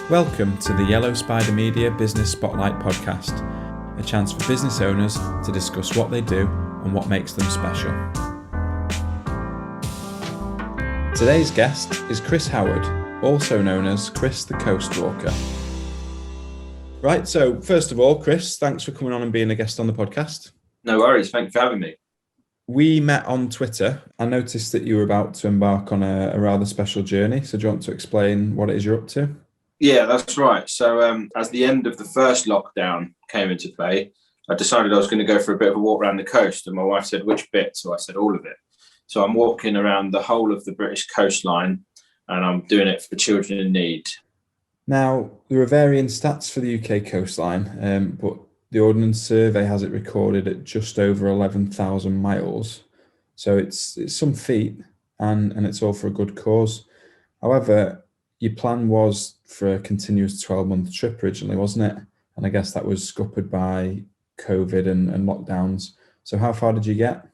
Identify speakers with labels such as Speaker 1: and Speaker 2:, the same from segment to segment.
Speaker 1: Welcome to the Yellow Spider Media Business Spotlight podcast, a chance for business owners to discuss what they do and what makes them special. Today's guest is Chris Howard, also known as Chris the Coast Walker. Right, so first of all, Chris, thanks for coming on and being a guest on the podcast.
Speaker 2: No worries, thanks for having me.
Speaker 1: We met on Twitter. I noticed that you were about to embark on a rather special journey, so do you want to explain what it is you're up to?
Speaker 2: Yeah, that's right. So as the end of the first lockdown came into play, I decided I was going to go for a bit of a walk around the coast, and my wife said, which bit? So I said, all of it. So I'm walking around the whole of the British coastline, and I'm doing it for children in need.
Speaker 1: Now, there are varying stats for the UK coastline, but the Ordnance Survey has it recorded at just over 11,000 miles. So it's some feat, and it's all for a good cause. However, your plan was for a continuous 12-month trip originally, wasn't it? And I guess that was scuppered by COVID and lockdowns. So how far did you get?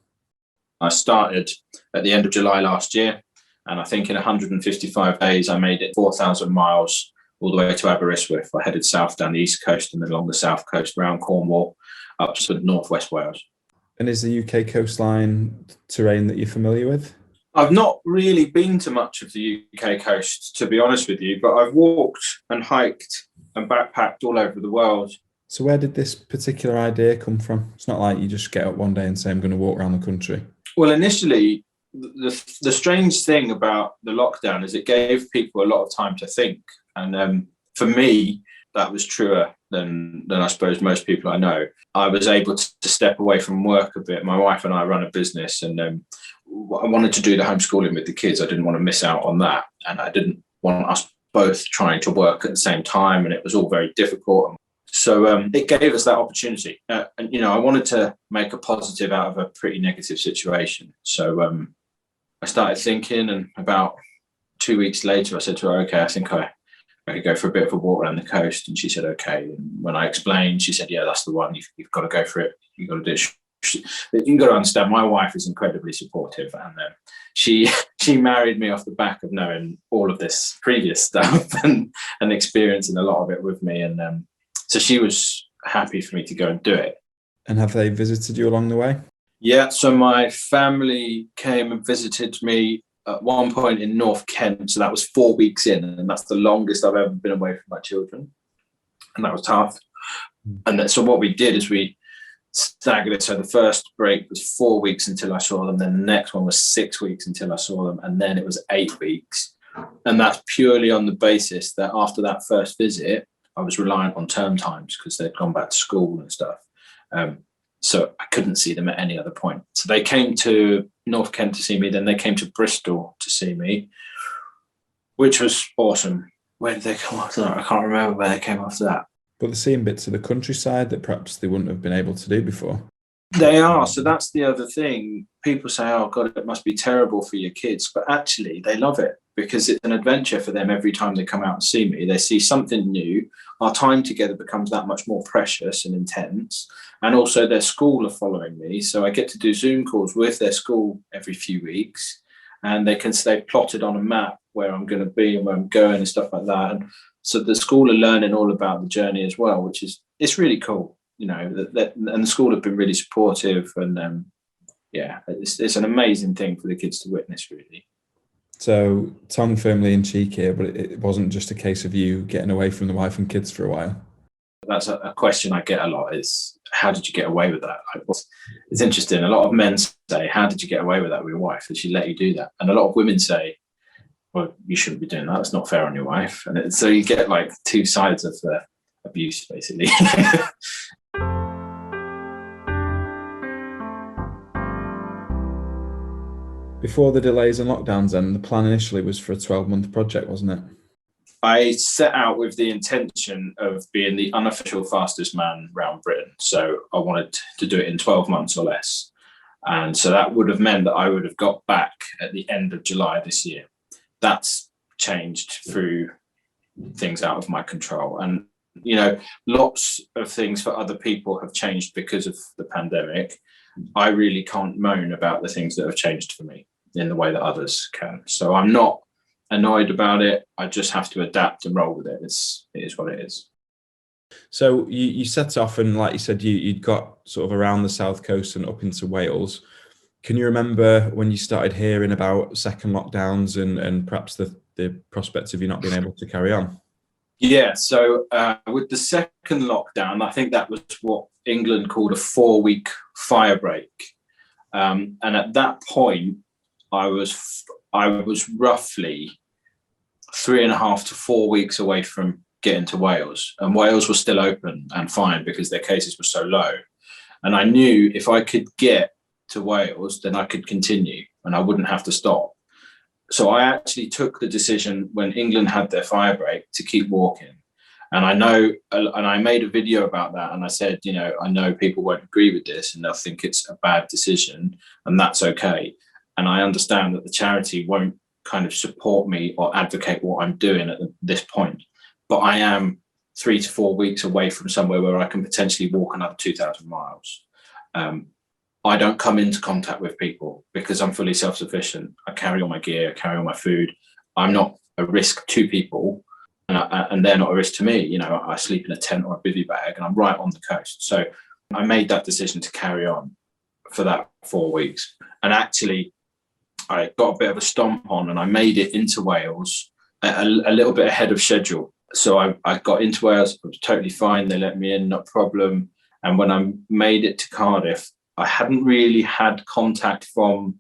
Speaker 2: I started at the end of July last year, and I think in 155 days, I made it 4,000 miles all the way to Aberystwyth. I headed south down the east coast and then along the south coast around Cornwall up to northwest Wales.
Speaker 1: And is the UK coastline terrain that you're familiar with?
Speaker 2: I've not really been to much of the UK coast, to be honest with you, but I've walked and hiked and backpacked all over the world.
Speaker 1: So where did this particular idea come from? It's not like you just get up one day and say, I'm going to walk around the country.
Speaker 2: Well, initially, the strange thing about the lockdown is it gave people a lot of time to think. And for me, that was truer than I suppose most people I know. I was able to step away from work a bit. My wife and I run a business, and I wanted to do the homeschooling with the kids. I didn't want to miss out on that. And I didn't want us both trying to work at the same time. And it was all very difficult. So it gave us that opportunity. And, I wanted to make a positive out of a pretty negative situation. So I started thinking, and about 2 weeks later, I said to her, okay, I think I could go for a bit of a walk around the coast. And she said, okay. And when I explained, she said, yeah, that's the one. You've got to go for it. You've got to do it. You've got to understand, my wife is incredibly supportive, and she married me off the back of knowing all of this previous stuff and experiencing a lot of it with me. And so she was happy for me to go and do it.
Speaker 1: And have they visited you along the way?
Speaker 2: Yeah, so my family came and visited me at one point in North Kent. So that was 4 weeks in, and that's the longest I've ever been away from my children. And that was tough. And so what we did is we staggered it. So the first break was 4 weeks until I saw them. Then the next one was 6 weeks until I saw them. And then it was 8 weeks. And that's purely on the basis that after that first visit, I was reliant on term times because they'd gone back to school and stuff. So I couldn't see them at any other point. So they came to North Kent to see me. Then they came to Bristol to see me, which was awesome. Where did they come after that? I can't remember where they came after that.
Speaker 1: But they're seeing bits of the countryside that perhaps they wouldn't have been able to do before.
Speaker 2: They are. So that's the other thing. People say, oh, God, it must be terrible for your kids. But actually, they love it because it's an adventure for them every time they come out and see me. They see something new. Our time together becomes that much more precious and intense. And also their school are following me. So I get to do Zoom calls with their school every few weeks. And they've plotted on a map where I'm going to be and where I'm going and stuff like that. And so the school are learning all about the journey as well, which is, it's really cool, and the school have been really supportive, and it's an amazing thing for the kids to witness, really.
Speaker 1: So tongue firmly in cheek here, but it wasn't just a case of you getting away from the wife and kids for a while.
Speaker 2: That's a question I get a lot, is how did you get away with that? It's interesting. A lot of men say, how did you get away with that with your wife? Did she let you do that? And a lot of women say, well, you shouldn't be doing that. That's not fair on your wife. And so you get like two sides of the abuse, basically.
Speaker 1: Before the delays and lockdowns, then, the plan initially was for a 12-month project, wasn't it?
Speaker 2: I set out with the intention of being the unofficial fastest man around Britain. So I wanted to do it in 12 months or less. And so that would have meant that I would have got back at the end of July this year. That's changed through things out of my control. And, lots of things for other people have changed because of the pandemic. I really can't moan about the things that have changed for me in the way that others can. So I'm not annoyed about it. I just have to adapt and roll with it. It is what it is.
Speaker 1: So you set off, and like you said, you'd got sort of around the south coast and up into Wales. Can you remember when you started hearing about second lockdowns and perhaps the prospects of you not being able to carry on?
Speaker 2: Yeah, so with the second lockdown, I think that was what England called a 4-week fire break. And at that point, I was roughly 3.5 to 4 weeks away from getting to Wales. And Wales was still open and fine because their cases were so low. And I knew if I could get to Wales, then I could continue and I wouldn't have to stop. So I actually took the decision when England had their fire break to keep walking. And I made a video about that. And I said, I know people won't agree with this and they'll think it's a bad decision, and that's okay. And I understand that the charity won't kind of support me or advocate what I'm doing at this point. But I am 3 to 4 weeks away from somewhere where I can potentially walk another 2,000 miles. I don't come into contact with people because I'm fully self-sufficient. I carry all my gear, I carry all my food. I'm not a risk to people, and they're not a risk to me. I sleep in a tent or a bivvy bag, and I'm right on the coast. So I made that decision to carry on for that 4 weeks. And actually, I got a bit of a stomp on, and I made it into Wales a little bit ahead of schedule. So I got into Wales, it was totally fine. They let me in, no problem. And when I made it to Cardiff, I hadn't really had contact from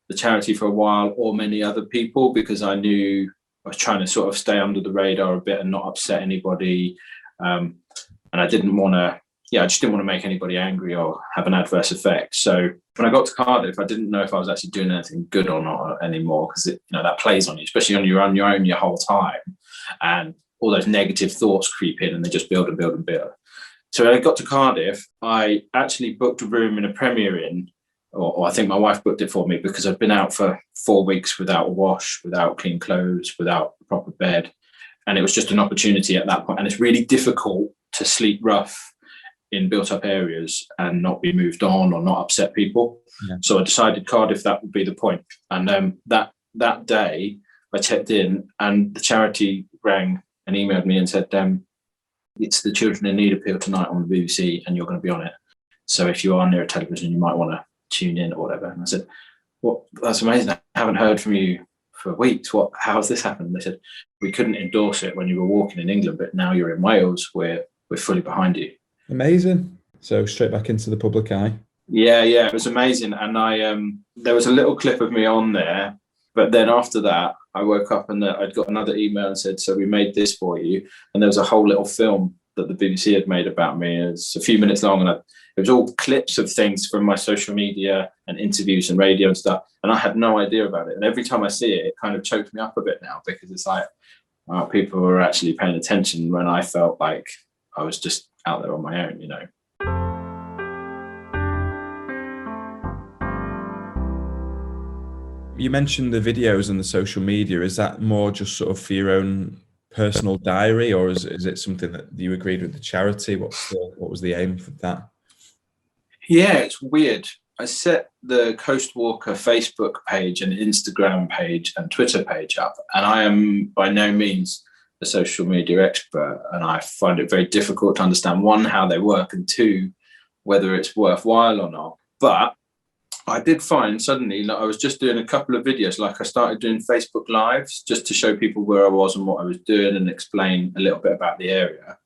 Speaker 2: the charity for a while or many other people because I knew I was trying to sort of stay under the radar a bit and not upset anybody. And I didn't want to, I just didn't want to make anybody angry or have an adverse effect. So when I got to Cardiff, I didn't know if I was actually doing anything good or not anymore because that plays on you, especially when you're on your own your whole time. And all those negative thoughts creep in and they just build and build and build. So when I got to Cardiff, I actually booked a room in a Premier Inn, or I think my wife booked it for me because I'd been out for 4 weeks without a wash, without clean clothes, without a proper bed. And it was just an opportunity at that point. And it's really difficult to sleep rough in built up areas and not be moved on or not upset people. Yeah. So I decided Cardiff, that would be the point. And that day I checked in and the charity rang and emailed me and said, it's the Children in Need appeal tonight on the BBC and you're going to be on it. So if you are near a television, you might want to tune in or whatever. And I said, well, that's amazing. I haven't heard from you for weeks. How has this happened? And they said, we couldn't endorse it when you were walking in England, but now you're in Wales, we're fully behind you.
Speaker 1: Amazing. So straight back into the public eye.
Speaker 2: Yeah, it was amazing. And there was a little clip of me on there, but then after that, I woke up and I'd got another email and said, so we made this for you. And there was a whole little film that the BBC had made about me. It's a few minutes long and it was all clips of things from my social media and interviews and radio and stuff. And I had no idea about it. And every time I see it, it kind of chokes me up a bit now because it's like, wow, people were actually paying attention when I felt like I was just out there on my own,
Speaker 1: You mentioned the videos and the social media. Is that more just sort of for your own personal diary, or is it something that you agreed with the charity? What was the aim for that?
Speaker 2: Yeah, it's weird. I set the Coast Walker Facebook page and Instagram page and Twitter page up, and I am by no means a social media expert, and I find it very difficult to understand, one, how they work, and two, whether it's worthwhile or not. But I did find suddenly that I was just doing a couple of videos, like I started doing Facebook Lives just to show people where I was and what I was doing and explain a little bit about the area.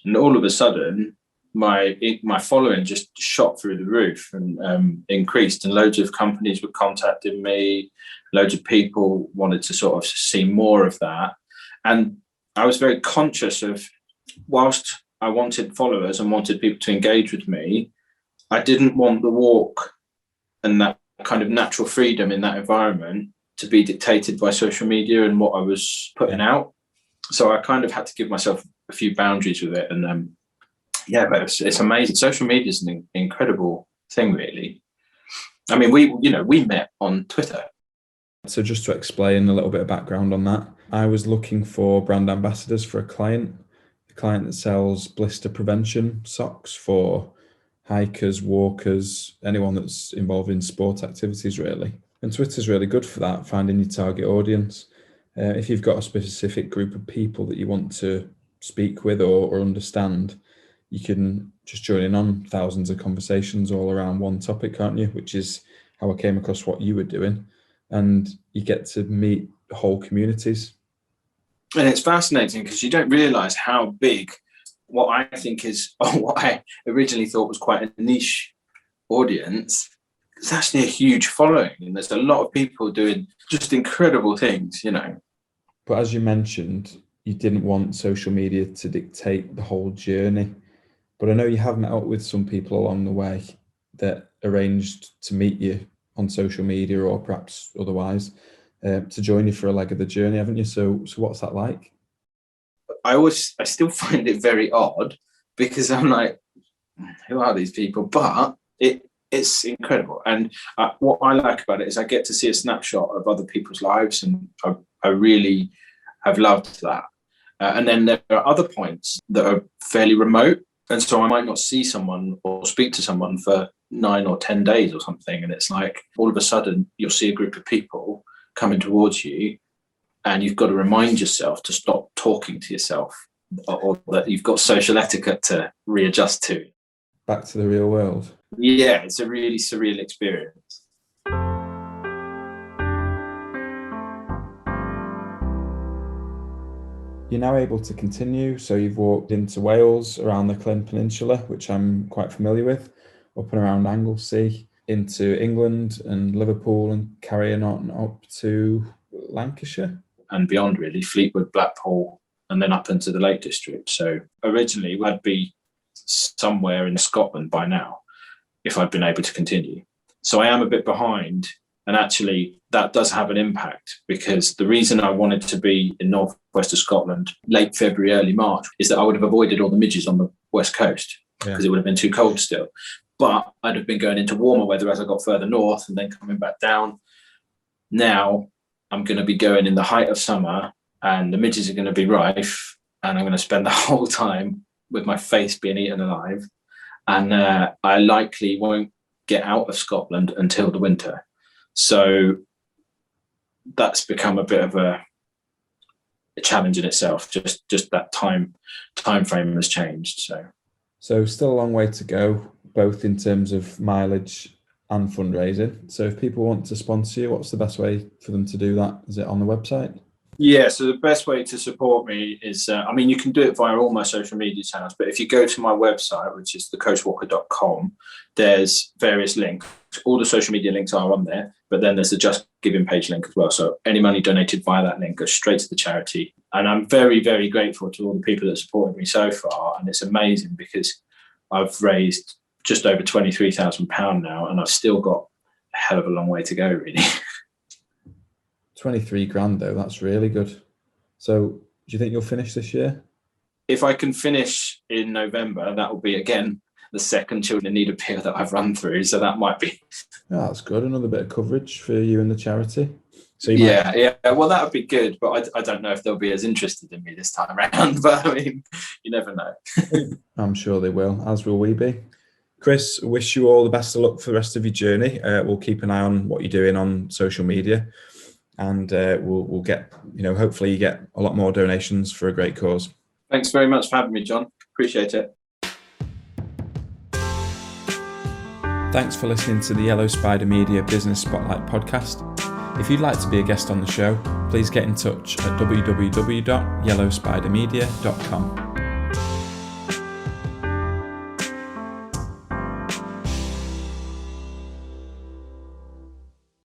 Speaker 2: And all of a sudden, my following just shot through the roof and increased, and loads of companies were contacting me. Loads of people wanted to sort of see more of that. And I was very conscious of, whilst I wanted followers and wanted people to engage with me, I didn't want the walk and that kind of natural freedom in that environment to be dictated by social media and what I was putting out. So I kind of had to give myself a few boundaries with it. And but it's amazing. Social media is an incredible thing, really. I mean, we met on Twitter.
Speaker 1: So just to explain a little bit of background on that, I was looking for brand ambassadors for a client that sells blister prevention socks for hikers, walkers, anyone that's involved in sport activities, really. And Twitter's really good for that, finding your target audience. If you've got a specific group of people that you want to speak with or understand, you can just join in on thousands of conversations all around one topic, can't you? Which is how I came across what you were doing. And you get to meet whole communities.
Speaker 2: And it's fascinating because you don't realise how big what I think is, or what I originally thought was quite a niche audience, it's actually a huge following. And there's a lot of people doing just incredible things, you know.
Speaker 1: But as you mentioned, you didn't want social media to dictate the whole journey. But I know you have met up with some people along the way that arranged to meet you on social media or perhaps otherwise to join you for a leg of the journey, haven't you? So what's that like?
Speaker 2: I still find it very odd because I'm like, who are these people? But it's incredible. And what I like about it is I get to see a snapshot of other people's lives, and I really have loved that. And then there are other points that are fairly remote. And so I might not see someone or speak to someone for 9 or 10 days or something. And it's like all of a sudden you'll see a group of people coming towards you, and you've got to remind yourself to stop talking to yourself, or that you've got social etiquette to readjust to.
Speaker 1: Back to the real world.
Speaker 2: Yeah, it's a really surreal experience.
Speaker 1: You're now able to continue, so you've walked into Wales, around the Clyn Peninsula, which I'm quite familiar with, up and around Anglesey, into England and Liverpool, and carrying on up to Lancashire.
Speaker 2: And beyond, really, Fleetwood, Blackpool, and then up into the Lake District. So originally I'd be somewhere in Scotland by now if I'd been able to continue. So I am a bit behind, and actually that does have an impact, because the reason I wanted to be in northwest of Scotland late February, early March, is that I would have avoided all the midges on the west coast, because it would have been too cold still. But I'd have been going into warmer weather as I got further north and then coming back down. Now I'm going to be going in the height of summer, and the midges are going to be rife, and I'm going to spend the whole time with my face being eaten alive. And I likely won't get out of Scotland until the winter. So that's become a bit of a challenge in itself. Just that time frame has changed. So
Speaker 1: still a long way to go, both in terms of mileage and fundraising. So if people want to sponsor you, what's the best way for them to do that? Is it on the website?
Speaker 2: Yeah, so the best way to support me is, you can do it via all my social media channels, but if you go to my website, which is thecoastwalker.com, there's various links. All the social media links are on there, but then there's the Just Giving page link as well. So any money donated via that link goes straight to the charity. And I'm very, very grateful to all the people that supported me so far. And it's amazing because I've raised just over £23,000 now, and I've still got a hell of a long way to go, really.
Speaker 1: 23 grand though, that's really good. So do you think you'll finish this year?
Speaker 2: If I can finish in November, that will be again the second Children in Need appeal that I've run through. So that might be.
Speaker 1: Yeah, that's good. Another bit of coverage for you and the charity. So
Speaker 2: yeah. Well, that would be good, but I don't know if they'll be as interested in me this time around. But I mean, you never know.
Speaker 1: I'm sure they will, as will we be. Chris, wish you all the best of luck for the rest of your journey. We'll keep an eye on what you're doing on social media. And we'll get, hopefully you get a lot more donations for a great cause.
Speaker 2: Thanks very much for having me, John. Appreciate it.
Speaker 1: Thanks for listening to the Yellow Spider Media Business Spotlight podcast. If you'd like to be a guest on the show, please get in touch at www.yellowspidermedia.com.